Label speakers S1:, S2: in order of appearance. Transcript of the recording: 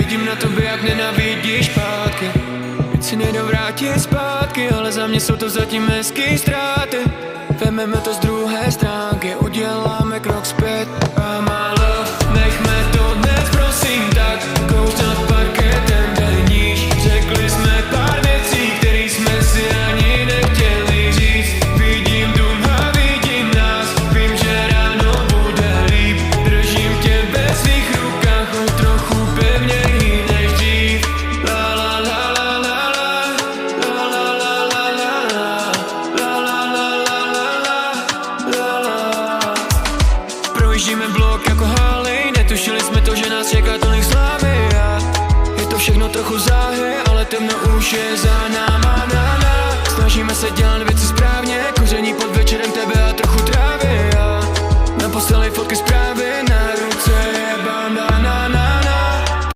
S1: Vidím na tobě, jak nenavidíš pátky. Teď si nejdou vrátit zpátky, ale za mě jsou to zatím hezký ztráty. Vememe to z druhé stránky, uděláme krok zpět a málo. Nechme to dnes, prosím, tak kouř nad parketem, dej níž. Řekli jsme pár věcí, který jsme si ani nechtěli říct. Vidím dům a vidím nás, vím, že ráno bude líp. Držím tě ve svých rukách, o trochu pevněji než dřív. La la la la la la, la la la la la la, la la la la la la. Projíždíme blok jako haly, netušili jsme to, že nás čeká tolik slávy. Je to všechno trochu záhy, ale temno už je záhy.